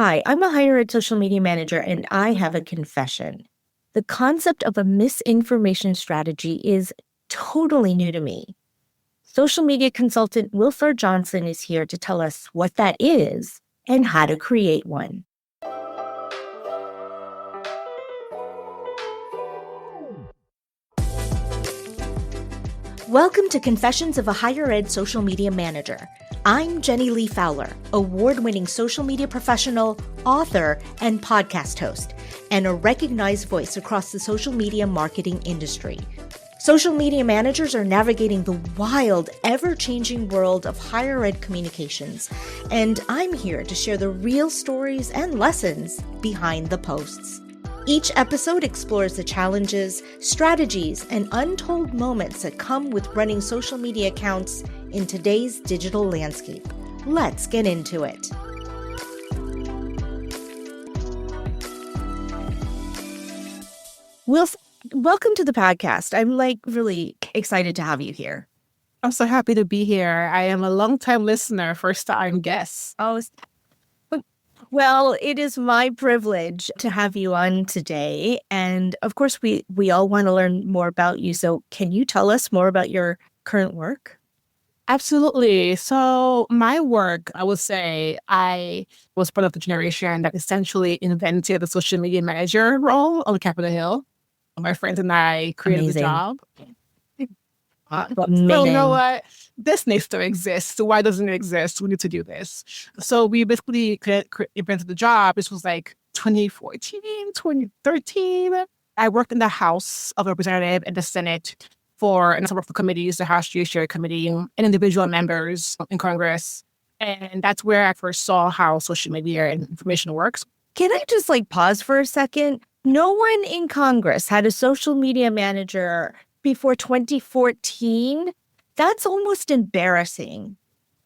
Hi, I'm a higher ed social media manager, and I have a confession. The concept of a misinformation strategy is totally new to me. Social media consultant Wilsar Johnson is here to tell us what that is and how to create one. Welcome to Confessions of a Higher Ed Social Media Manager. I'm Li Fowler, award-winning social media professional, author, and podcast host, and a recognized voice across the social media marketing industry. Social media managers are navigating the wild, ever-changing world of higher ed communications, and I'm here to share the real stories and lessons behind the posts. Each episode explores the challenges, strategies, and untold moments that come with running social media accounts in today's digital landscape. Let's get into it. Welcome to the podcast. I'm really excited to have you here. I'm so happy to be here. I am a long-time listener, first-time guest. Oh, well, it is my privilege to have you on today. And of course, we all want to learn more about you. So can you tell us more about your current work? Absolutely. So my work, I would say I was part of the generation that essentially invented the social media manager role on Capitol Hill. My friends and I created the job. So you know what? This needs to exist. So why doesn't it exist? We need to do this. So we basically invented the job. This was like 2014, 2013. I worked in the House of Representatives and the Senate for a number of the committees, the House Judiciary Committee, and individual members in Congress. And that's where I first saw how social media and information works. Can I just pause for a second? No one in Congress had a social media manager before 2014. That's almost embarrassing.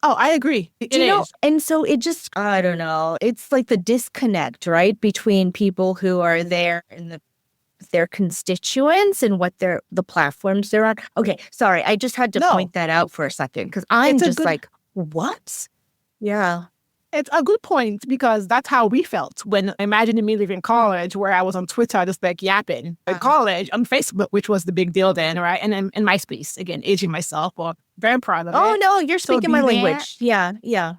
Oh, I agree. It is. And so it just, I don't know, it's like the disconnect, right, between people who are there and their constituents and what the platforms they're on. Okay, sorry, I just had to point that out for a second because I'm just what? Yeah. It's a good point because that's how we felt when imagining me leaving college, where I was on Twitter just yapping. At college, on Facebook, which was the big deal then, right? And then in MySpace, again, aging myself, but very proud of it. Oh, no, you're speaking my language. Yeah.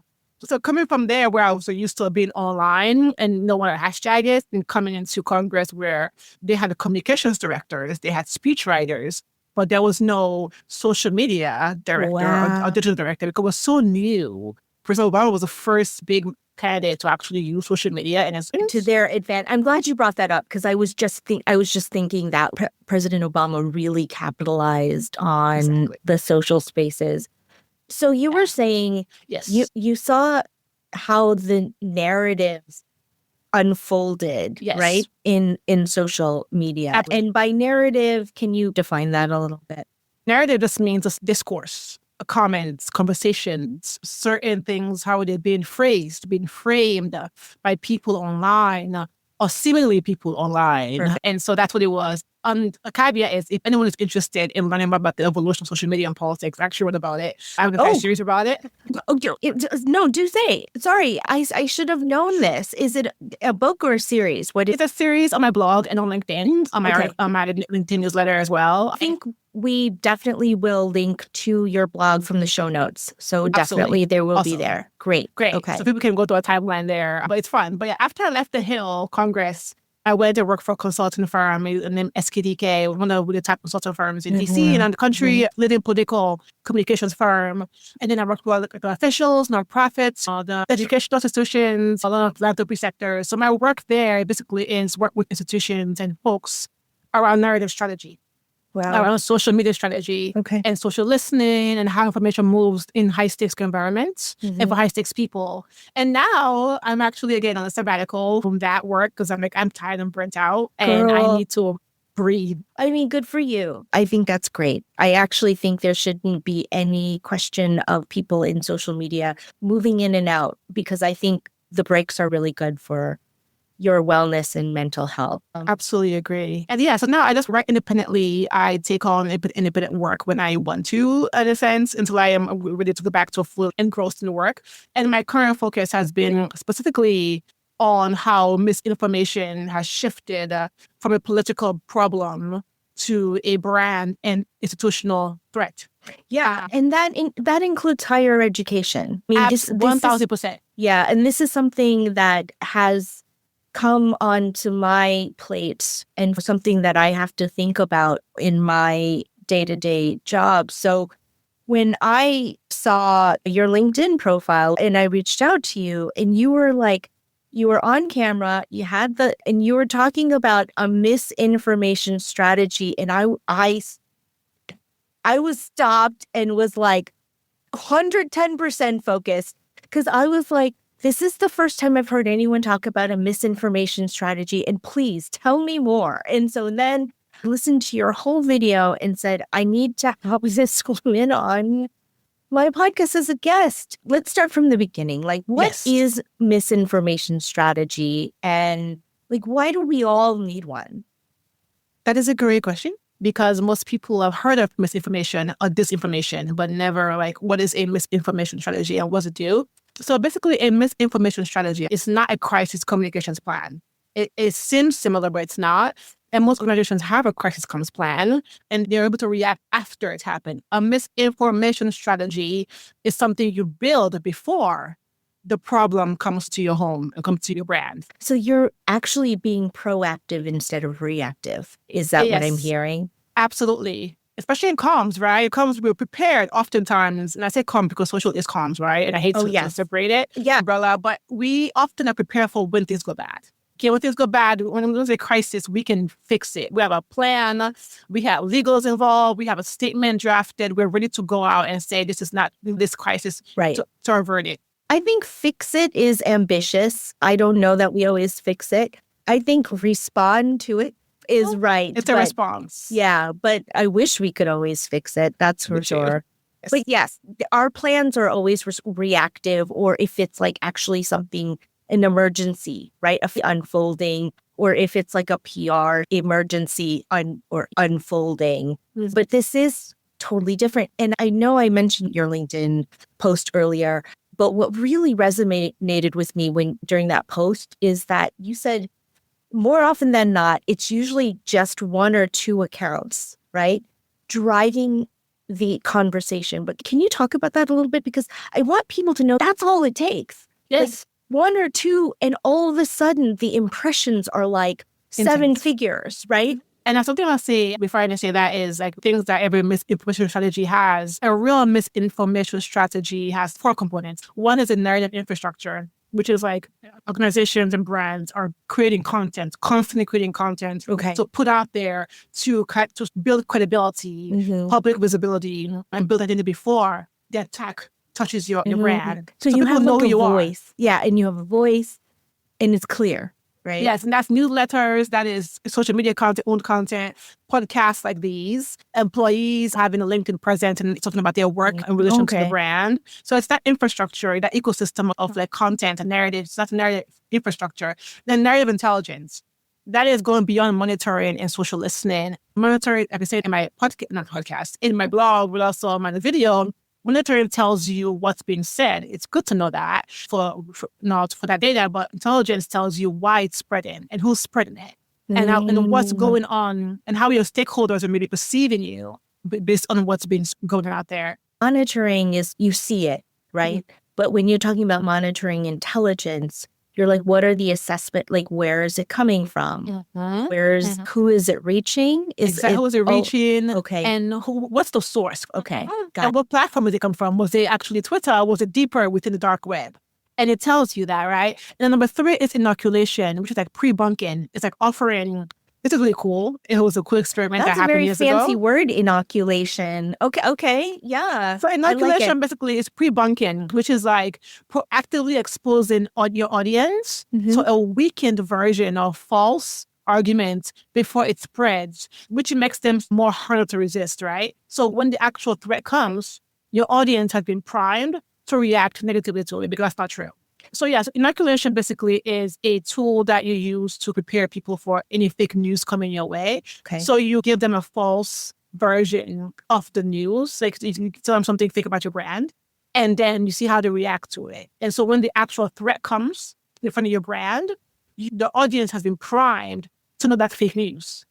So coming from there, where I was so used to being online and no one had hashtag it, and coming into Congress where they had the communications directors, they had speech writers, but there was no social media director or digital director because it was so new. President Obama was the first big candidate to actually use social media and to their advantage. I'm glad you brought that up because I was just thinking that President Obama really capitalized on the social spaces. So you were saying, yes, you saw how the narratives unfolded, right, in social media. Absolutely. And by narrative, can you define that a little bit? Narrative just means a discourse. Comments, conversations, certain things, how they're being phrased, being framed by people online or seemingly people online. Sure. And so that's what it was. A caveat is if anyone is interested in learning more about the evolution of social media and politics, I actually wrote about it. I have an entire series about it. No, do say. Sorry, I should have known this. Is it a book or a series? It's a series on my blog and on LinkedIn, on my LinkedIn newsletter as well. I think we definitely will link to your blog from the show notes. So definitely there will be there. Great. Okay. So people can go to a timeline there, but it's fun. But yeah, after I left the Hill Congress, I went to work for a consulting firm named SKDK, one of the top consulting firms in DC and in the country, leading political communications firm. And then I worked with the officials, nonprofits, the educational institutions, a lot of philanthropy sectors. So my work there basically is work with institutions and folks around narrative strategy. Around social media strategy and social listening and how information moves in high-stakes environments and for high-stakes people. And now I'm actually, again, on a sabbatical from that work because I'm tired and burnt out and I need to breathe. I mean, good for you. I think that's great. I actually think there shouldn't be any question of people in social media moving in and out because I think the breaks are really good for your wellness and mental health. Absolutely agree. And yeah, so now I just write independently. I take on independent work when I want to, in a sense, until I am ready to go back to full engrossed in work. And my current focus has been specifically on how misinformation has shifted from a political problem to a brand and institutional threat. Yeah, and that includes higher education. I mean, this 1,000%. Yeah, and this is something that has come onto my plate and something that I have to think about in my day-to-day job. So when I saw your LinkedIn profile and I reached out to you and you were like, you were on camera, and you were talking about a misinformation strategy. And I was stopped and was like 110% focused because I was like, this is the first time I've heard anyone talk about a misinformation strategy. And please tell me more. And so then I listened to your whole video and said, I need to have this woman on my podcast as a guest. Let's start from the beginning. Like, what is misinformation strategy? And like, why do we all need one? That is a great question, because most people have heard of misinformation or disinformation, but never like, what is a misinformation strategy and what does it do? So basically, a misinformation strategy is not a crisis communications plan. It seems similar, but it's not. And most organizations have a crisis comms plan, and they're able to react after it's happened. A misinformation strategy is something you build before the problem comes to your home and comes to your brand. So you're actually being proactive instead of reactive. Is that what I'm hearing? Absolutely. Especially in comms, right? Comms, we're prepared oftentimes. And I say comms because social is comms, right? And I hate to separate it, umbrella, but we often are prepared for when things go bad. Okay, when things go bad, when there's a crisis, we can fix it. We have a plan. We have legals involved. We have a statement drafted. We're ready to go out and say, this is not this crisis, right, to avert it. I think fix it is ambitious. I don't know that we always fix it. I think respond to it is right. It's a response. Yeah, but I wish we could always fix it. That's for sure. Yes. But yes, our plans are always reactive, or if it's like actually something, an emergency, right? Unfolding, or if it's like a PR emergency or unfolding. Mm-hmm. But this is totally different. And I know I mentioned your LinkedIn post earlier, but what really resonated with me during that post is that you said more often than not, it's usually just one or two accounts, right, driving the conversation. But can you talk about that a little bit? Because I want people to know that's all it takes. Yes. Like, one or two, and all of a sudden the impressions are like seven figures, right? And something I'll say before I say that is like things that every misinformation strategy has. A real misinformation strategy has 4 components. One is a narrative infrastructure, which is like organizations and brands are creating content, constantly creating content to put out there to build credibility, public visibility, and build identity before the attack touches your brand. So you have like a voice. Yeah, and you have a voice and it's clear, right? Yes, and that's newsletters, that is social media content, owned content, podcasts like these, employees having a LinkedIn presence and talking about their work in relation to the brand. So it's that infrastructure, that ecosystem of like content and narratives. That's narrative infrastructure. Then narrative intelligence. That is going beyond monitoring and social listening. Monitoring, like I said in my in my blog, but also on my video, monitoring tells you what's being said. It's good to know that for that data, but intelligence tells you why it's spreading and who's spreading it and what's going on and how your stakeholders are maybe perceiving you based on what's been going on out there. Monitoring is, you see it, right? Mm-hmm. But when you're talking about monitoring intelligence, you're like, what are the assessment? Like, where is it coming from? Mm-hmm. Who is it reaching? Who is it reaching? Okay. And what's the source? Okay. And what platform did it come from? Was it actually Twitter? Was it deeper within the dark web? And it tells you that, right? And then number 3 is inoculation, which is like pre-bunking. It's like offering, this is really cool. It was a cool experiment that happened years ago. That's a very fancy word, inoculation. Okay, yeah. So inoculation basically is pre-bunking, which is like proactively exposing your audience to a weakened version of false argument before it spreads, which makes them more harder to resist, right? So when the actual threat comes, your audience has been primed to react negatively to it because that's not true. So yes, inoculation basically is a tool that you use to prepare people for any fake news coming your way. Okay. So you give them a false version of the news, like you can tell them something fake about your brand, and then you see how they react to it. And so when the actual threat comes, in front of your brand, the audience has been primed to know that's fake news.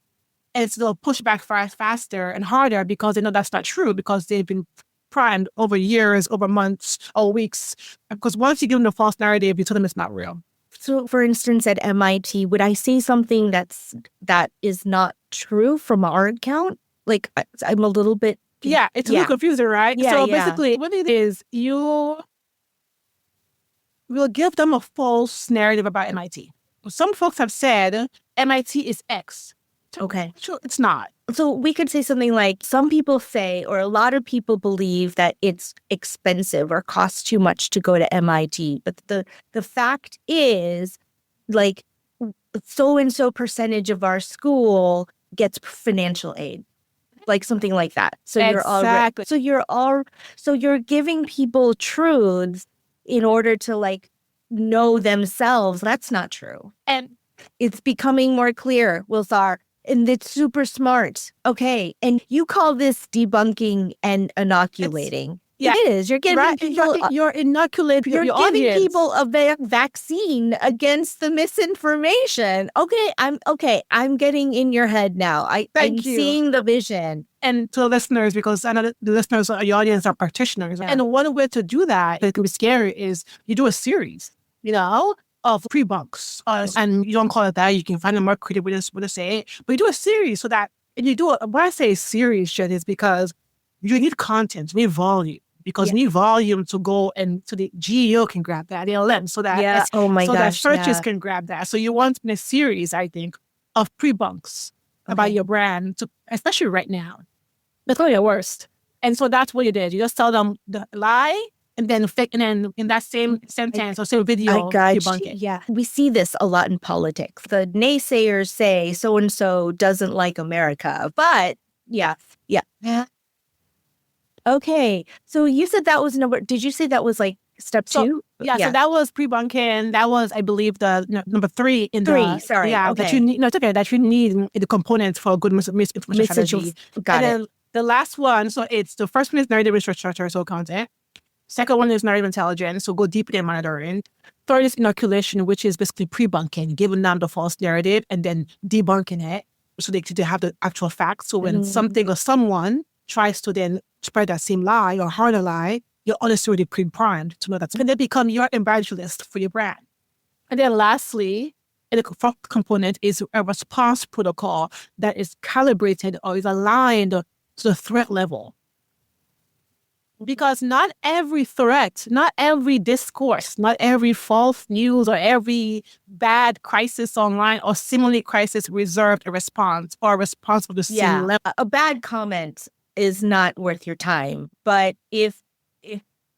And so they'll push back faster and harder because they know that's not true, because they've been primed over years, over months, or weeks. Because once you give them the false narrative, you tell them it's not real. So, for instance, at MIT, would I say something that is not true from our account? Like, I'm a little bit... Yeah, it's a little confusing, right? Yeah, so basically, what it is, you will give them a false narrative about MIT. Some folks have said MIT is X. Okay. Sure, it's not. So we could say something like, some people say, or a lot of people believe that it's expensive or costs too much to go to MIT. But the fact is, like, so-and-so percentage of our school gets financial aid. Like something like that. So exactly. you're giving people truths in order to, like, know themselves. That's not true. And it's becoming more clear, Wilsar. And it's super smart. Okay. And you call this debunking and inoculating. It is. You're giving people... You're inoculating your giving audience. people a vaccine against the misinformation. I'm getting in your head now. I'm seeing the vision. And to listeners, because I know the listeners, your audience are practitioners. Yeah. And one way to do that can be scary is you do a series, of pre-bunks. And you don't call it that. You can find a more creative way to say it. But you do a series so that, and you do it, when I say series, shit, is because you need content, you need volume. Because you need volume to go and so the GEO can grab that, the LM, so that that searches can grab that. So you want in a series, I think, of pre-bunks about your brand, especially right now. That's probably the worst. And so that's what you did. You just tell them the lie and then fake, and then in that same sentence or same video, debunk it. Yeah. We see this a lot in politics. The naysayers say so-and-so doesn't like America. But yeah. Okay. So you said that was did you say that was like step 2? Yeah, so that was pre-bunking. That was, I believe, the number 3 in sorry. Yeah, okay. That you need, it's okay, that you need the components for a good misinformation strategy. Got it. Then the last one, so it's the first one is narrative structure, so content. Second one is narrative intelligence, so go deeper in monitoring. Third is inoculation, which is basically pre-bunking, giving them the false narrative and then debunking it so they have the actual facts. So when something or someone tries to then spread that same lie or harder lie, you're honestly already pre-primed to know that. And they become your evangelist for your brand. And then lastly, the fourth component is a response protocol that is calibrated or is aligned to the threat level. Because not every threat, not every discourse, not every false news or every bad crisis online or seemingly crisis reserved a response or a response of the same level. A bad comment is not worth your time. But if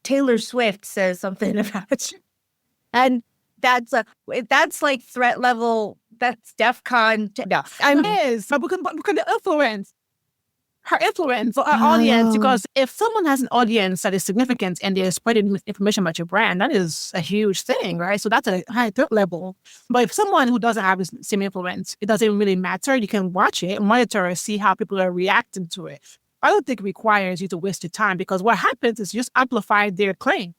Taylor Swift says something about you, and that's like threat level, that's DEFCON. But we can influence her influence or our audience, because if someone has an audience that is significant and they're spreading information about your brand, that is a huge thing, right? So that's a high threat level. But if someone who doesn't have the same influence, it doesn't really matter. You can watch it, monitor, see how people are reacting to it. I don't think it requires you to waste your time, because what happens is you just amplify their claim.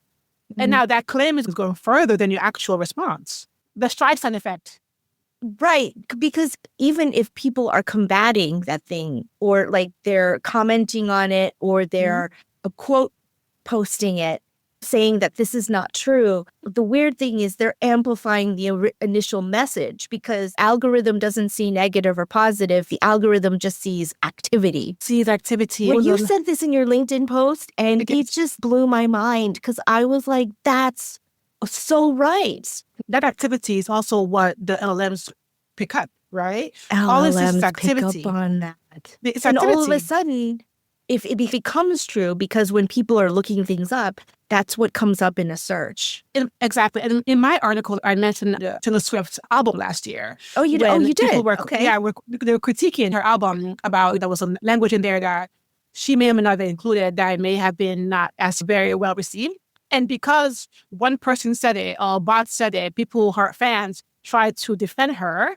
And now that claim is going further than your actual response. The Streisand effect. Right. Because even if people are combating that thing, or like they're commenting on it, or they're quote posting it, saying that this is not true, the weird thing is they're amplifying the initial message, because algorithm doesn't see negative or positive. The algorithm just sees activity. When you said this in your LinkedIn post, and it just blew my mind, because I was like, that's so right. That activity is also what the LLMs pick up, right? All this is activity. Pick up on that. And all of a sudden, if it becomes true, because when people are looking things up, that's what comes up in a search. Exactly. And in my article, I mentioned Taylor Swift's album last year. Oh, you did? They were critiquing her album about, there was a language in there that she may or may not have included that may have been not as very well received. And because one person said it, or bot said it, people, her fans, tried to defend her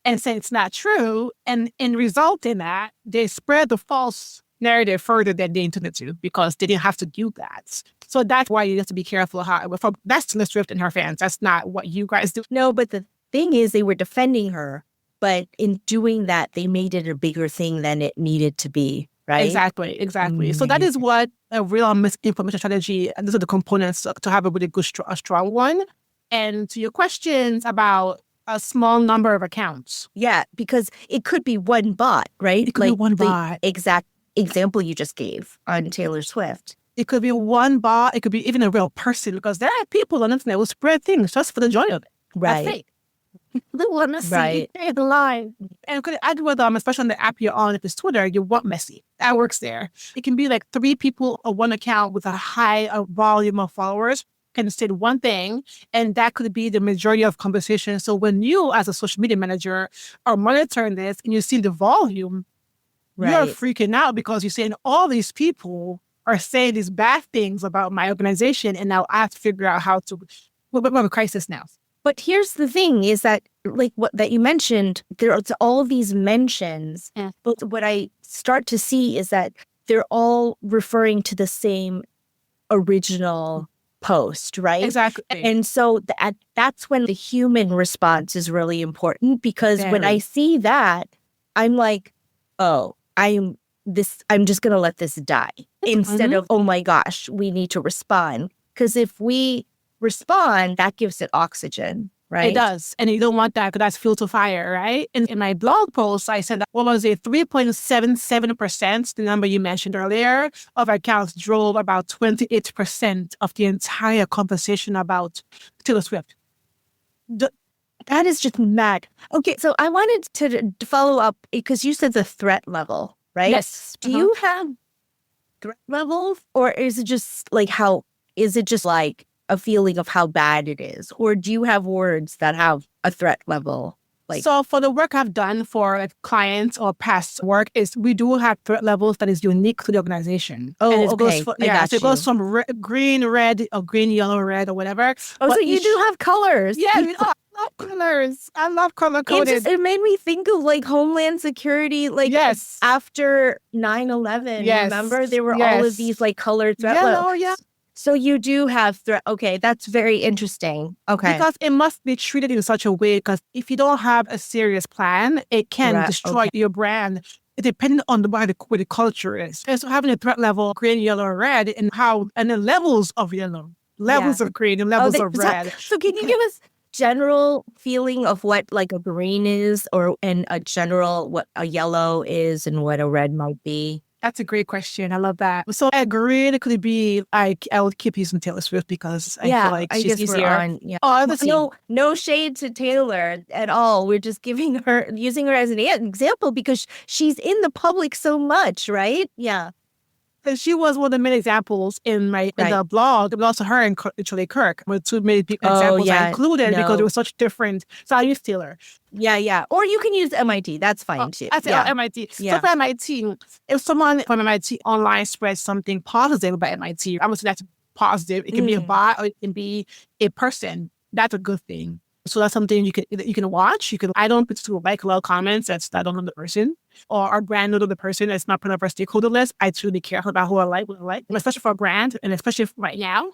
and say it's not true. And in result in that, they spread the false narrative further than they intended to, because they didn't have to do that. So that's why you have to be careful how, that's Taylor Swift and her fans. That's not what you guys do. No, but the thing is they were defending her, but in doing that, they made it a bigger thing than it needed to be, right? Exactly. So that is what a real misinformation strategy, and those are the components to have a really good, a strong one. And to your questions about a small number of accounts. Yeah, because it could be one bot, right? It could be one bot. Exact example you just gave on Taylor Swift. It could be one bot. It could be even a real person, because there are people on the internet who spread things just for the joy of it. Right. That's fake. They want to see the line. And could add with them, especially on the app you're on, if it's Twitter, you want messy. That works there. It can be like 3 people on one account with a high volume of followers can say one thing, and that could be the majority of conversation. So when you, as a social media manager, are monitoring this and you see the volume, you're freaking out because you're saying all these people are saying these bad things about my organization, and now I have to figure out how to. We're in a crisis now. But here's the thing: is that like what that you mentioned, there's all of these mentions, but what I start to see is that they're all referring to the same original post, right? Exactly. And so that's when the human response is really important, because when I see that, I'm like, oh, I'm just going to let this die instead of, oh my gosh, we need to respond. Because if we respond, that gives it oxygen, right? It does. And you don't want that, because that's fuel to fire, right? And in my blog post, I said that, what was it, 3.77%, the number you mentioned earlier, of accounts drove about 28% of the entire conversation about Taylor Swift. That is just mad. Okay, so I wanted to follow up, because you said the threat level, right? Yes. Do you have threat levels, or is it just like a feeling of how bad it is? Or do you have words that have a threat level? So for the work I've done for clients or past work, is we do have threat levels that is unique to the organization. Oh, and it okay. So it goes from green, red, or green, yellow, red, or whatever. Oh, so you do have colors. Yeah, I love colors. I love color-coded. It made me think of like Homeland Security, after 9/11. Remember? There were all of these like colored threat levels. Yeah. So you do have okay, that's very interesting. Okay. Because it must be treated in such a way, because if you don't have a serious plan, it can destroy your brand, depending on where the culture is. And so having a threat level, green, yellow, or red, and the levels of yellow, levels of green, and levels of red. So can you give us general feeling of what like a green is, and a general what a yellow is and what a red might be? That's a great question. I love that. So a green could be like, I would keep using Taylor Swift because I feel like she's easier. No shade to Taylor at all. We're just using her as an example because she's in the public so much, right? Yeah. And she was one of the main examples in the blog, but also her and Charlie Kirk were 2 main examples I included because it was such different. So I used Taylor. Yeah. Or you can use MIT. That's fine too. I say MIT. Yeah. So for MIT, if someone from MIT online spreads something positive about MIT, I would say that's positive. It can be a bot or it can be a person. That's a good thing. So that's something you can watch. I don't particularly like a lot of comments that's not on the person or our brand know the person that's not part of our stakeholder list. I truly care about who I like, what I like, especially for a brand and especially right now.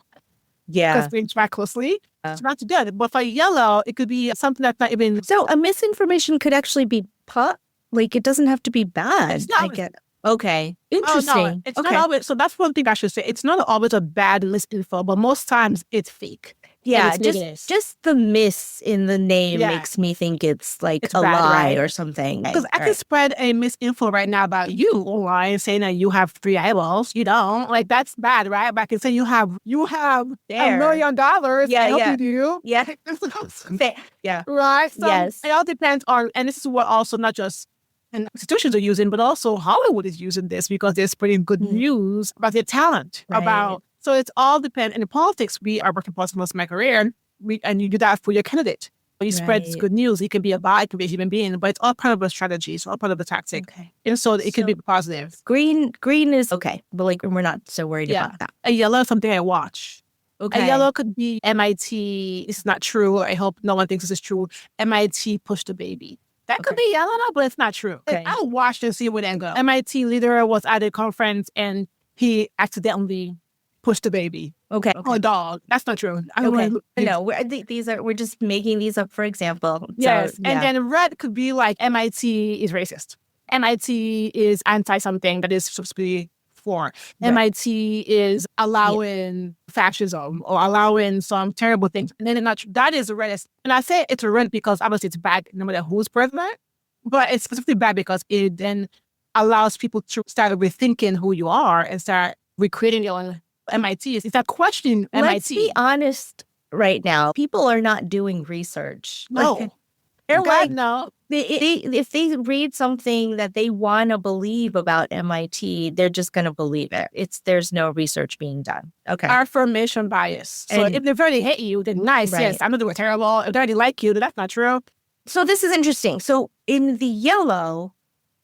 Yeah. Because we interact closely. It's not too good. But for yellow, it could be something that's not even. So a misinformation could actually be like it doesn't have to be bad. It's not. I get. Okay. Interesting. Oh, no, it's not always. So that's one thing I should say. It's not always a bad misinfo, but most times it's fake. Yeah, just the miss in the name makes me think it's like a lie or something. Because I can spread a misinfo right now about you online saying that you have 3 eyeballs. You don't. Like, that's bad, right? But I can say you have $1 million. Yeah, I hope you do. Yeah. Yeah. Right? So it all depends on, and this is what also not just institutions are using, but also Hollywood is using this because they're spreading good news about their talent, So it's all depend. And in politics, we are working for most of my career, and you do that for your candidate. You spread good news. It can be a bot, it can be a human being, but it's all part of a strategy. It's all part of the tactic. Okay. And so it can be positive. Green is okay, but like we're not so worried about that. A yellow is something I watch. Okay. A yellow could be MIT. This is not true. I hope no one thinks this is true. MIT pushed a baby. That could be yellow, but it's not true. Okay. I'll watch and see where that goes. MIT leader was at a conference and he accidentally push the baby. Okay. Or a dog. That's not true. Okay. No, we're just making these up for example. Yes. So, And then red could be like MIT is racist. MIT is anti-something that is supposed to be for. Right. MIT is allowing fascism or allowing some terrible things. And then that is the reddest. And I say it's red because obviously it's bad no matter who's president. But it's specifically bad because it then allows people to start rethinking who you are and start recreating your own MIT. It's that questioning MIT. Let's be honest right now. People are not doing research. No. They're God, no. If they read something that they want to believe about MIT, they're just going to believe it. There's no research being done. Okay. Affirmation bias. So if they already hate you, then nice. Right. Yes, I'm not doing terrible. If they already like you, then that's not true. So this is interesting. So in the yellow,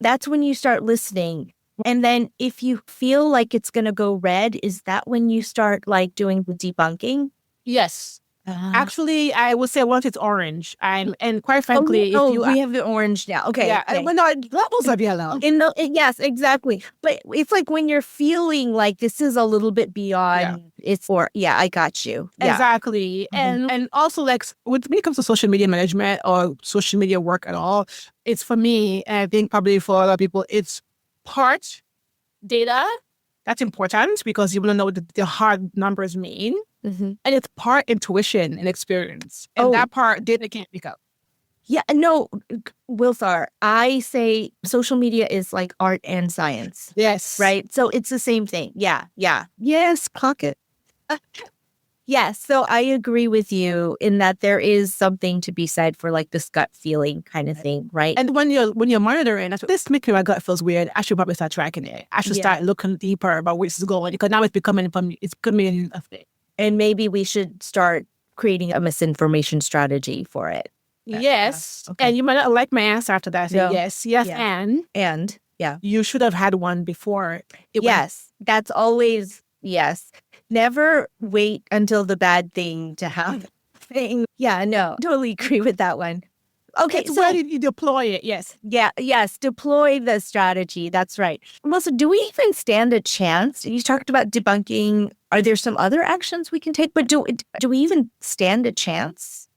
that's when you start listening. And then if you feel like it's going to go red, is that when you start like doing the debunking? Yes. Actually, I would say once it's orange, and quite frankly, we have the orange now. Okay, yeah, okay. But no, levels of yellow. Yes, exactly. But it's like when you're feeling like this is a little bit beyond. Yeah. I got you. Yeah. Exactly, and also like when it comes to social media management or social media work at all, it's for me, and I think probably for other people, it's part data. That's important because you want to know what the hard numbers mean. Mm-hmm. And it's part intuition and experience. And that part data can't pick up. Yeah, no, Wilsar, I say social media is like art and science. Yes. Right? So it's the same thing. Yeah. Yes, clock it. Yes, so I agree with you in that there is something to be said for like this gut feeling kind of thing, right? And when you're monitoring, this makes my gut feels weird. I should probably start tracking it. I should start looking deeper about where this is going because now it's becoming a thing. And maybe we should start creating a misinformation strategy for it. Yes, okay. And you might not like my answer after that. No. Yes, and you should have had one before. That's always. Yes. Never wait until the bad thing to happen. Yeah, no, totally agree with that one. Okay, so where did you deploy it? Yes. Yeah, yes, deploy the strategy. That's right. Melissa, do we even stand a chance? You talked about debunking. Are there some other actions we can take? But do we even stand a chance?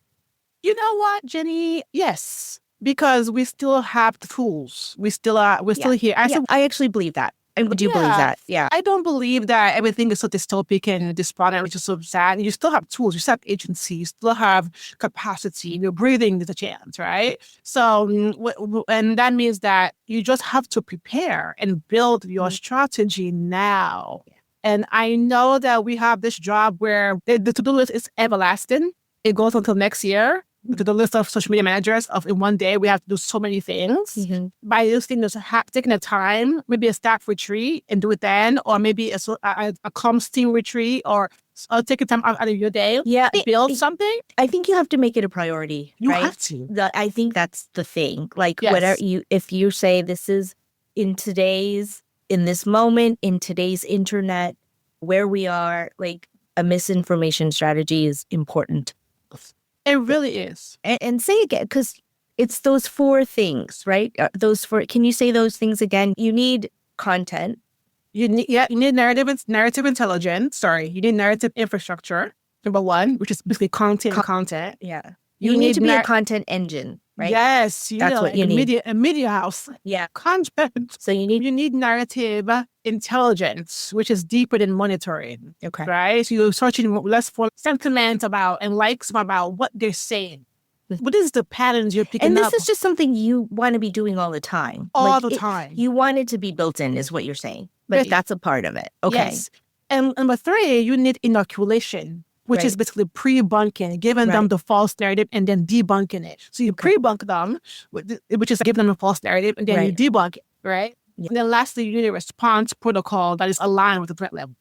You know what, Jenny? Yes, because we still have the tools. We're still here. I actually believe that. I do believe that. Yeah. I don't believe that everything is so dystopic and despondent, which is so sad. You still have tools. You still have agency. You still have capacity. You're breathing, there's a chance, right? So, and that means that you just have to prepare and build your strategy now. Yeah. And I know that we have this job where the to-do list is everlasting. It goes until next year. To the list of social media managers in one day, we have to do so many things. Mm-hmm. By taking the time, maybe a staff retreat and do it then, or maybe a comms team retreat, or take a time out of your day. Yeah, build something. I think you have to make it a priority. You right? have to. I think that's the thing. Like whatever if you say this is in this moment, in today's internet, where we are, like a misinformation strategy is important. It really is. And say again, because it's those 4 things, right? Can you say those things again? You need content. You need narrative intelligence. Sorry, you need narrative infrastructure. Number 1, which is basically content. Yeah. You need to be a content engine, right? Yes, that's what you need. A media house. Yeah. Content. So you need narrative intelligence, which is deeper than monitoring. Okay. Right? So you're searching less for sentiment about and likes about what they're saying. What is the patterns you're picking up? And this is just something you want to be doing all the time. All the time. You want it to be built in, is what you're saying. But that's a part of it. Okay. Yes. And number 3, you need inoculation, which is basically pre-bunking, giving them the false narrative and then debunking it. So you pre-bunk them, which is giving them a false narrative, and then you debunk it, right? Yeah. And then lastly, you need a response protocol that is aligned with the threat level.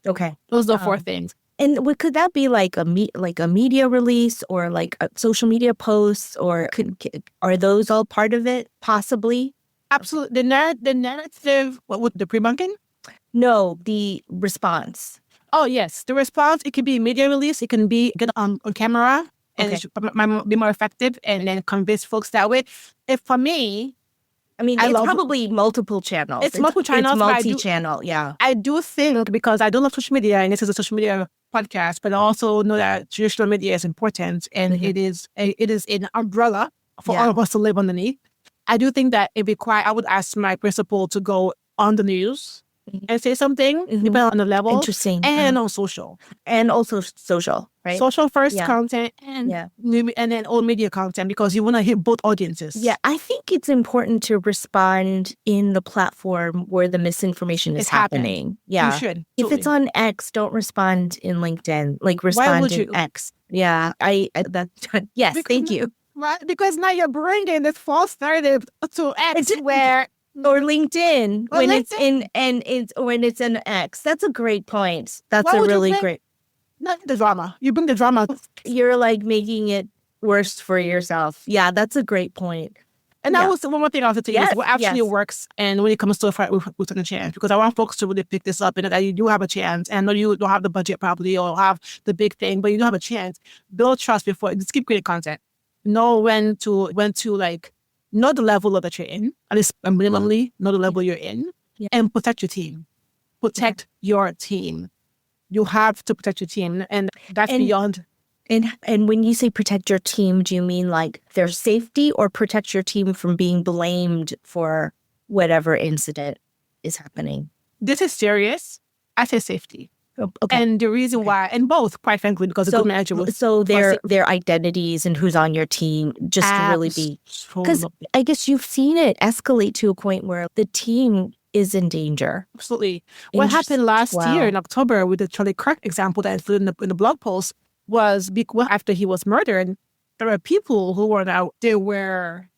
Okay. Those are 4 things. And could that be like a media release or like a social media posts, or are those all part of it? Possibly. Absolutely. The narrative, what with the pre-bunking? No, the response. Oh, yes. The response, it can be media release. It can be get on camera and it should be more effective and then convince folks that way. For me, I mean, it's probably multiple channels. It's multiple channels. It's multi-channel, yeah. I do think, because I do love social media, and this is a social media podcast, but I also know that traditional media is important, and it is an umbrella for all of us to live underneath. I do think that I would ask my principal to go on the news and say something, depending on the level. Interesting. And on social. And also social, right? Social first content and then old media content, because you want to hit both audiences. Yeah, I think it's important to respond in the platform where the misinformation is happening. Yeah. You should. If it's on X, don't respond in LinkedIn. Like, respond in X. Yeah, yes, thank you. Right, because now you're bringing this false narrative to X where... Or LinkedIn when it's an X. That's a great point. That's a really great. Not the drama. You bring the drama. You're like making it worse for yourself. Yeah, that's a great point. And that was one more thing I was going to say is what actually works, and when it comes to a fight with a chance, because I want folks to really pick this up, and that you do have a chance, and I know you don't have the budget probably or have the big thing, but you do have a chance. Build trust before. Just keep creating content. Know when to like. Know the level of that you're in, at least minimally, know the level you're in, and protect your team. Protect your team. You have to protect your team, and that's beyond. And when you say protect your team, do you mean like their safety, or protect your team from being blamed for whatever incident is happening? This is serious. I say safety. Okay. And the reason why, and both, quite frankly, because a good manager will... So their identities and who's on your team just to really be... Because I guess you've seen it escalate to a point where the team is in danger. Absolutely. What happened last year in October with the Charlie Kirk example that I included in the blog post was after he was murdered, there were people who were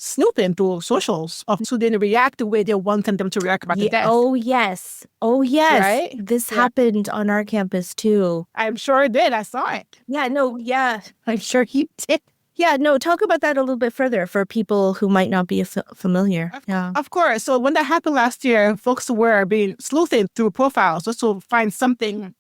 snooping through socials so they react the way they wanted them to react about the death. Oh, yes. Right? This happened on our campus, too. I'm sure it did. I saw it. I'm sure you did. Yeah, no, talk about that a little bit further for people who might not be familiar. Of course. So when that happened last year, folks were being sleuthing through profiles just to find something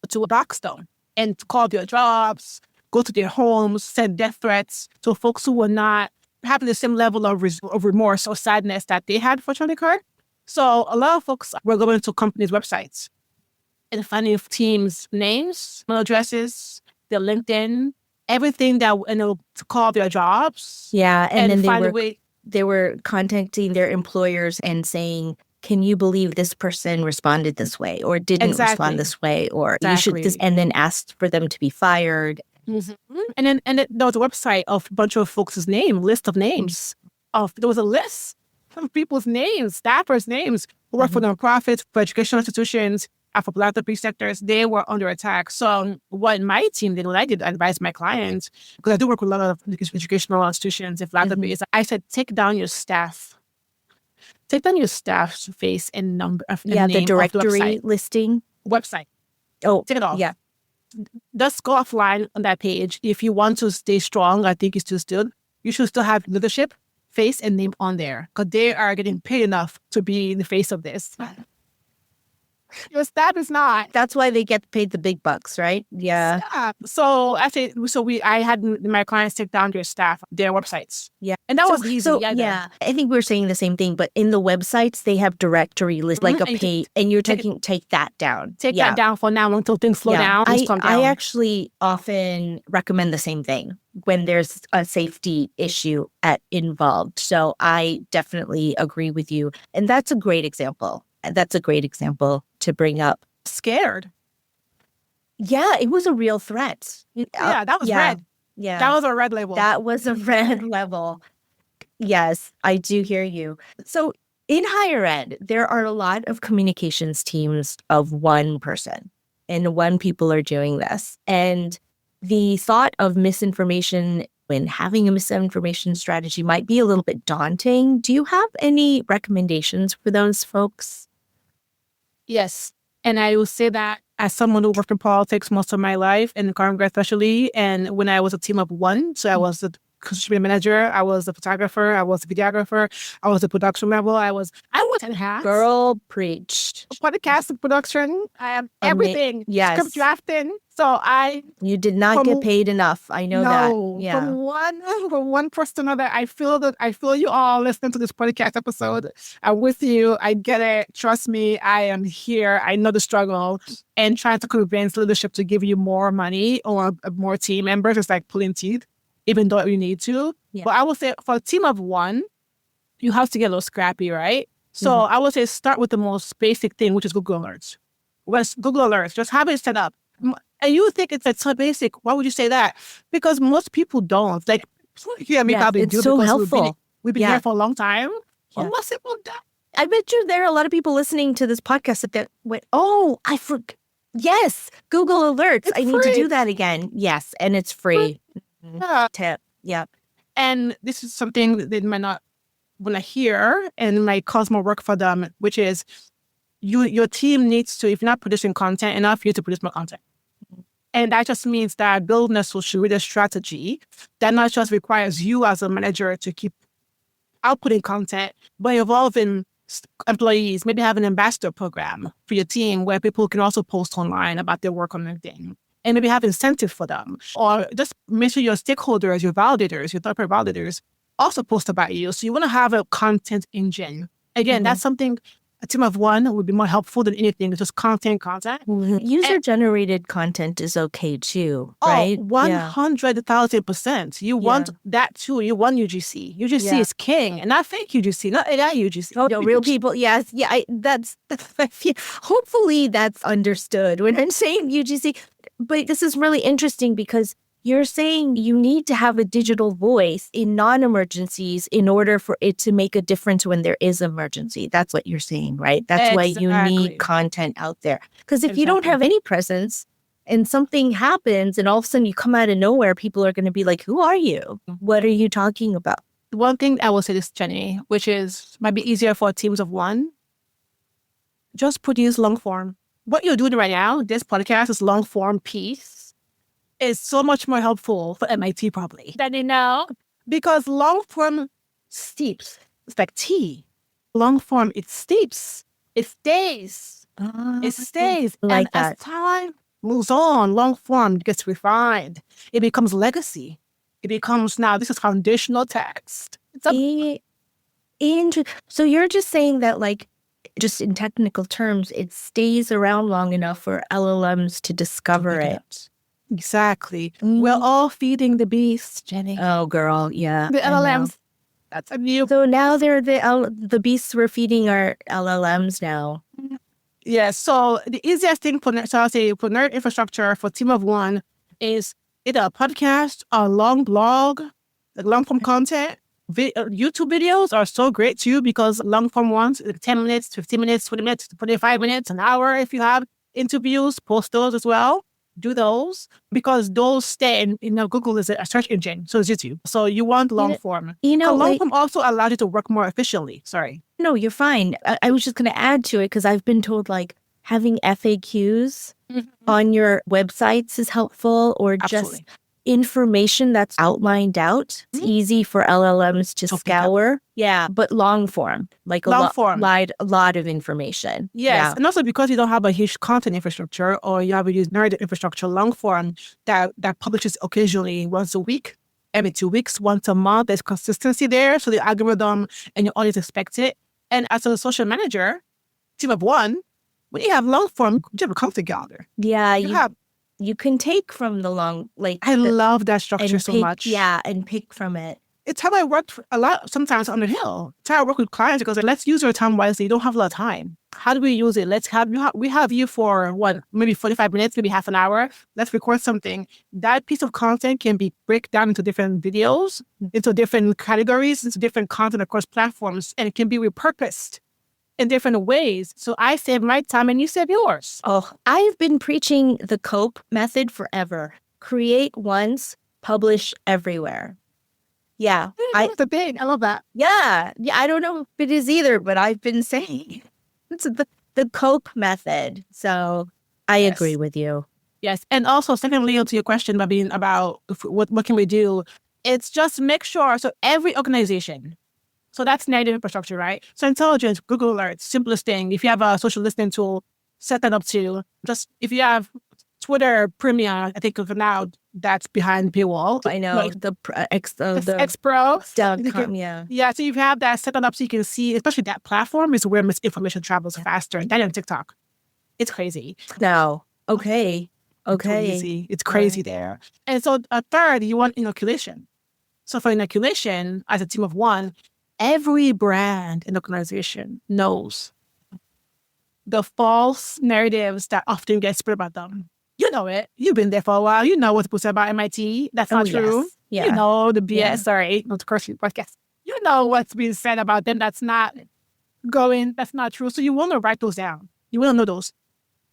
to box them and to call their jobs, go to their homes, send death threats. So folks who were not having the same level of remorse or sadness that they had for Charlie Kirk. So a lot of folks were going to companies' websites and finding teams' names, email addresses, their LinkedIn, everything that to call their jobs. Yeah, and then they were contacting their employers and saying, "Can you believe this person responded this way or didn't respond this way, or you should this," and then asked for them to be fired. Mm-hmm. And then there was a website of a bunch of folks' list of names. There was a list of people's names, staffers' names, who work for nonprofits, for educational institutions, and for philanthropy sectors. They were under attack. So what my team did, what I did, I advised my clients, because I do work with a lot of educational institutions and philanthropy, is I said, take down your staff. Take down your staff's face and number. And the directory listing. Website. Oh, take it off. Yeah. Just go offline on that page. If you want to stay strong, I think you should still have leadership, face, and name on there, because they are getting paid enough to be in the face of this. Your staff is not. That's why they get paid the big bucks, right? Yeah. So I had my clients take down their staff, their websites. Yeah. And that was easy. I think we're saying the same thing, but in the websites, they have directory lists, like a page, and you're take that down. Take that down for now until things slow down. I actually often recommend the same thing when there's a safety issue involved. So I definitely agree with you. And that's a great example. To bring up. Scared. Yeah, it was a real threat. Yeah, that was red. Yeah. That was a red label. That was a red level. Yes, I do hear you. So in higher ed, there are a lot of communications teams of one person, and one people are doing this. And the thought of misinformation when having a misinformation strategy might be a little bit daunting. Do you have any recommendations for those folks? Yes. And I will say that as someone who worked in politics most of my life, in Congress especially, and when I was a team of one, so I was the social media manager. I was a photographer. I was a videographer. I was a production level. I was 10 hats. Girl, preached. Podcast production. I am everything. Yes. Script drafting. So You did not get paid enough. I know that. Yeah. From one person to another, I feel you all listening to this podcast episode. I'm with you. I get it. Trust me. I am here. I know the struggle. And trying to convince leadership to give you more money or more team members is like pulling teeth, even though you need to. Yeah. But I would say for a team of one, you have to get a little scrappy, right? So I would say start with the most basic thing, which is Google Alerts. Google Alerts, just have it set up. And you think it's so basic. Why would you say that? Because most people don't. Like, probably it's do so because helpful. We've been here for a long time. Yeah. Most people don't. I bet you there are a lot of people listening to this podcast that went, oh, I forgot. Yes, Google Alerts. I need to do that again. Yes, and it's free. Yeah. Tip. Yep. And this is something that they might not want to hear and might cause more work for them, which is your team needs to, if you're not producing content enough, you need to produce more content. And that just means that building a social media strategy that not just requires you as a manager to keep outputting content, but involving employees, maybe have an ambassador program for your team where people can also post online about their work on LinkedIn. And maybe have incentive for them. Or just make sure your stakeholders, your validators, your third-party validators also post about you. So you want to have a content engine. Again, that's something a team of one would be more helpful than anything. It's just content. User-generated content is okay too, right? 100,000%. You want that too. You want UGC. UGC is king. And not fake UGC, not AI UGC. Oh, no, real people, yes. Yeah, hopefully that's understood when I'm saying UGC. But this is really interesting because you're saying you need to have a digital voice in non-emergencies in order for it to make a difference when there is emergency. That's what you're saying, right? That's why you need content out there. Because if you don't have any presence and something happens and all of a sudden you come out of nowhere, people are going to be like, who are you? What are you talking about? One thing I will say this, Jenny, which might be easier for teams of one, just produce long form. What you're doing right now, this podcast, this long form piece, is so much more helpful for MIT probably than you know. Because long form steeps. It's like tea. Long form, it steeps. It stays. It stays. Like and as time moves on, long form gets refined. It becomes legacy. It becomes now, this is foundational text. So you're just saying that like, just in technical terms, it stays around long enough for LLMs to discover it. Exactly. We're all feeding the beast, Jenny. Oh, girl, yeah. The LLMs. That's a new. So now they're the beasts we're feeding our LLMs now. Yeah. So the easiest thing for nerd infrastructure for team of one is either a podcast, a long blog, like long form content. YouTube videos are so great too because long form ones, 10 minutes, 15 minutes, 20 minutes, 25 minutes, an hour. If you have interviews, post those as well. Do those because those stay in Google is a search engine. So is YouTube. So you want long form. Long form also allows you to work more efficiently. Sorry. No, you're fine. I was just going to add to it because I've been told like having FAQs on your websites is helpful or just information that's outlined out. It's easy for LLMs to scour. Yeah, but long form, like a lot of information. Yes, yeah. And also because you don't have a huge content infrastructure or you have a nerd infrastructure, long form that publishes occasionally once a week, every 2 weeks, once a month. There's consistency there, so the algorithm and your audience expect it. And as a social manager, team of one, when you have long form, you have a content gather. Yeah, you can take from the long, I love that structure so much. Yeah, and pick from it. It's how I worked a lot sometimes on the hill. It's how I work with clients because let's use our time wisely. You don't have a lot of time. How do we use it? We have you for maybe 45 minutes, maybe half an hour. Let's record something. That piece of content can be break down into different videos, into different categories, into different content across platforms, and it can be repurposed in different ways. So I save my time and you save yours. Oh, I've been preaching the COPE method forever. Create once, publish everywhere. Yeah. That's the thing. I love that. Yeah. I don't know if it is either, but I've been saying it's the COPE method. So I agree with you. Yes. And also, secondly, to your question about what can we do? It's just make sure, so every organization, so that's native infrastructure, right? So intelligence, Google Alerts, simplest thing. If you have a social listening tool, set that up too. Just if you have Twitter Premium, I think for now that's behind paywall. I know like, the X-Pro. yeah. Yeah, so you have that set that up so you can see, especially that platform is where misinformation travels faster than on TikTok. It's crazy. No. Okay. It's crazy there. And so a third, you want inoculation. So for inoculation, as a team of one, every brand in the organization knows the false narratives that often get spread about them. You know it. You've been there for a while. You know what's posted about MIT. That's not true. Yes. Yeah. You know the BS. Sorry, not to curse you, podcast. You know what's being said about them that's not true. So you want to write those down. You want to know those.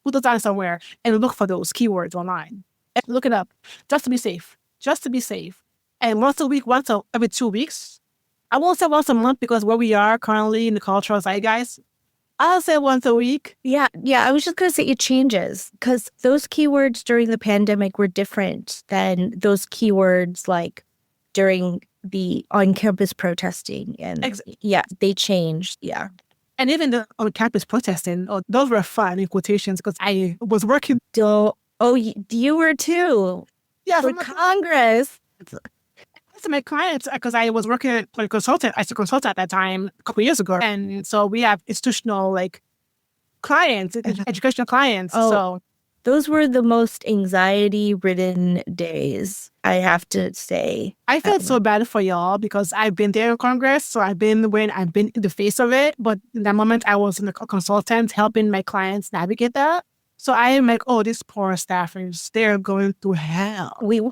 Put those down somewhere and look for those keywords online. And look it up just to be safe. And once a week, every 2 weeks. I won't say once a month because where we are currently in the cultural zeitgeist, I'll say once a week. Yeah. I was just going to say it changes because those keywords during the pandemic were different than those keywords like during the on-campus protesting. And they changed. Yeah. And even the on-campus protesting, those were fun in quotations because I was working. You were too. Yeah, for Congress. To my clients, because I was working for a consultant. I was a consultant at that time a couple of years ago. And so we have institutional clients, educational clients. So those were the most anxiety-ridden days, I have to say. I felt so bad for y'all because I've been there in Congress. So I've been in the face of it. But in that moment, I was a consultant helping my clients navigate that. So I am like, these poor staffers, they're going through hell. It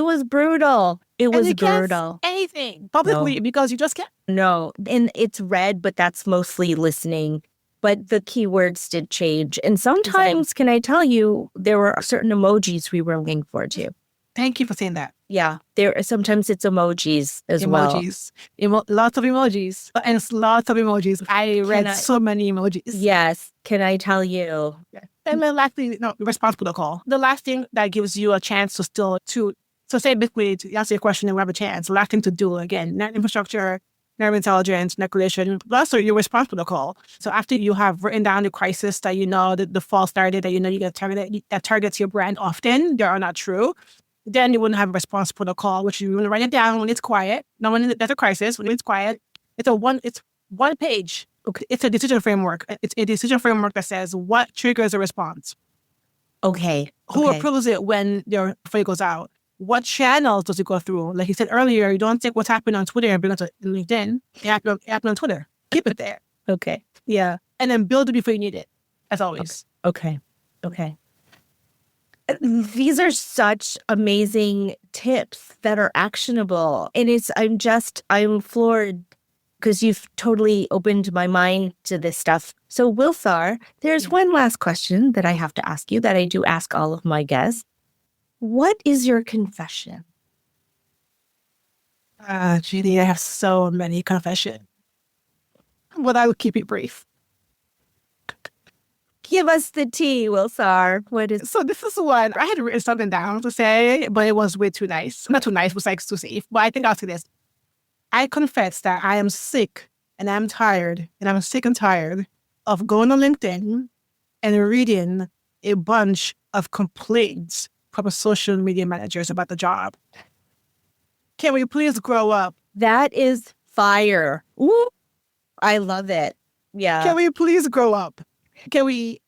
was brutal. It was brutal. Anything publicly because you just can't. No, and it's read, but that's mostly listening. But the keywords did change. And sometimes, can I tell you, there were certain emojis we were looking for too. Thank you for saying that. Yeah, sometimes it's emojis as well. Lots of emojis. And lots of emojis. I read so many emojis. Yes. Can I tell you? Yeah. And then lastly, response protocol. The last thing that gives you a chance to say basically to answer your question and we have a chance. The last thing to do, again, net infrastructure, nerve intelligence, inoculation, plus your response protocol. So after you have written down the crisis that you know, the false narrative that you know you get targeted, that targets your brand often, they are not true. Then you wouldn't have a response protocol, which you want to write it down when it's quiet. Not when there's a crisis. When it's quiet, it's one page. It's a decision framework. It's a decision framework that says what triggers a response. Okay. Who approves it when your file goes out? What channels does it go through? Like you said earlier, you don't take what's happening on Twitter and bring it to LinkedIn. It happened on Twitter. Keep it there. Okay. Yeah. And then build it before you need it, as always. Okay. These are such amazing tips that are actionable. And I'm floored because you've totally opened my mind to this stuff. So Wilsar, there's one last question that I have to ask you that I do ask all of my guests. What is your confession? Judy, I have so many confessions. But I will keep it brief. Give us the tea, Wilsar. So this is one. I had written something down to say, but it was way too nice. Not too nice, it was too safe. But I think I'll say this. I confess that I am sick and I'm tired, and I'm sick and tired of going on LinkedIn and reading a bunch of complaints from social media managers about the job. Can we please grow up? That is fire. Ooh, I love it. Yeah. Can we please grow up? Can we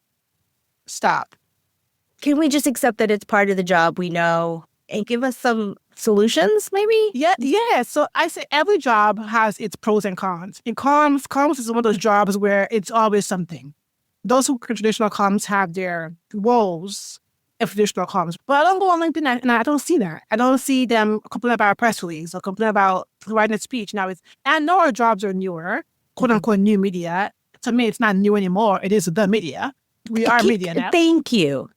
stop? Can we just accept that it's part of the job we know and give us some solutions, maybe? Yeah. So I say every job has its pros and cons. In comms is one of those jobs where it's always something. Those who traditional comms have their woes of traditional comms. But I don't go on LinkedIn and I don't see that. I don't see them complain about a press release or complain about writing a speech. Now, I know our jobs are newer, quote unquote new media. To me, it's not new anymore. It is the media. We are media now. Thank you.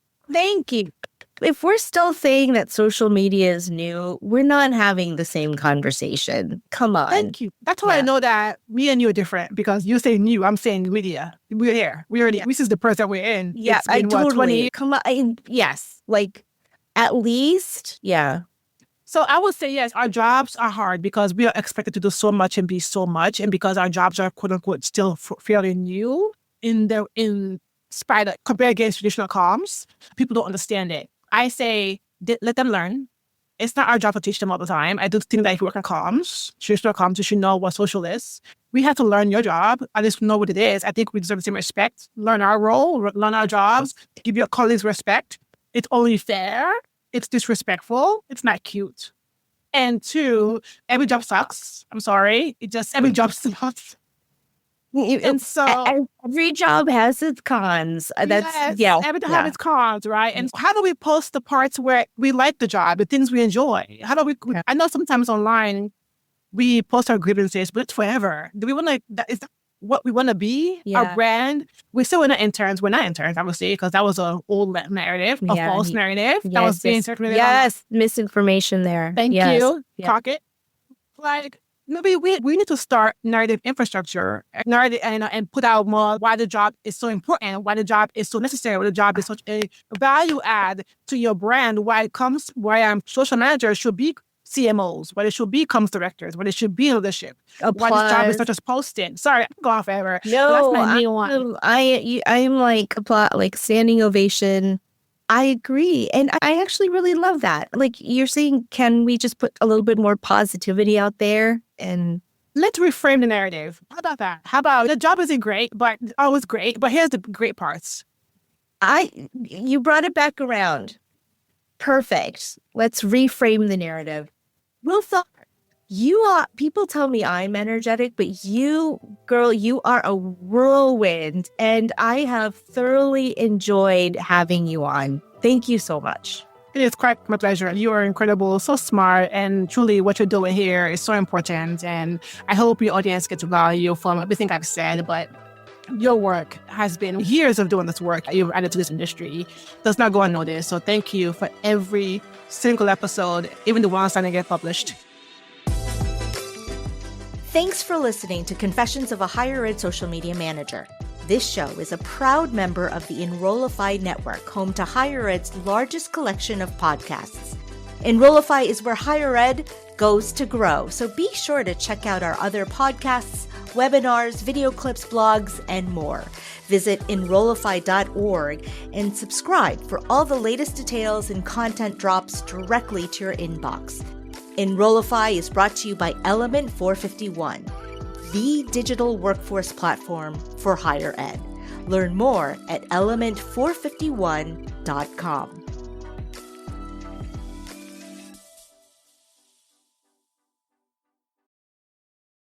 If we're still saying that social media is new, we're not having the same conversation. Come on. Thank you. That's why I know that me and you are different, because you say new, I'm saying media. We're here. We already, this is the person we're in. Yeah, it's been, totally. 20? Come on. Yes. At least, yeah. So I would say, yes, our jobs are hard because we are expected to do so much and be so much. And because our jobs are, quote unquote, still fairly new in spite of, compared against traditional comms, people don't understand it. I say, let them learn. It's not our job to teach them all the time. I do think that if you work in comms, traditional comms, you should know what social is. We have to learn your job, at least know what it is. I think we deserve the same respect. Learn our role, learn our jobs, give your colleagues respect. It's only fair. It's disrespectful. It's not cute. And 2, every job sucks. I'm sorry. Every job sucks. And so every job has its cons. Every job has its cons, right? And how do we post the parts where we like the job, the things we enjoy? How do we? I know sometimes online we post our grievances, but it's forever. Do we want to? Is that what we want to be? Yeah. Our brand. We still not interns. We're not interns, obviously, because that was an old narrative, a false narrative that was being circulated. Yes, misinformation there. Thank you, Pocket. Like. Maybe we need to start narrative infrastructure, and put out more why the job is so important, why the job is so necessary, why the job is such a value add to your brand, why social managers should be CMOs, why they should be comms directors, why they should be leadership, why this job is not just posting. Sorry, I'm going forever. No, that's my new one. I'm like standing ovation. I agree. And I actually really love that. Like you're saying, can we just put a little bit more positivity out there? And let's reframe the narrative. How about that? How about the job isn't great, but always great, but here's the great parts. You brought it back around. Perfect. Let's reframe the narrative. Wilsar, people tell me I'm energetic, but you, girl, you are a whirlwind. And I have thoroughly enjoyed having you on. Thank you so much. It is quite my pleasure. You are incredible, so smart, and truly what you're doing here is so important. And I hope your audience gets value from everything I've said, but your work has been years of doing this work you've added to this industry. Does not go unnoticed. So thank you for every single episode, even the ones that didn't get published. Thanks for listening to Confessions of a Higher Ed Social Media Manager. This show is a proud member of the Enrollify network, home to Higher Ed's largest collection of podcasts. Enrollify is where higher ed goes to grow, so be sure to check out our other podcasts, webinars, video clips, blogs, and more. Visit Enrollify.org and subscribe for all the latest details and content drops directly to your inbox. Enrollify is brought to you by Element 451, the digital workforce platform for higher ed. Learn more at element451.com.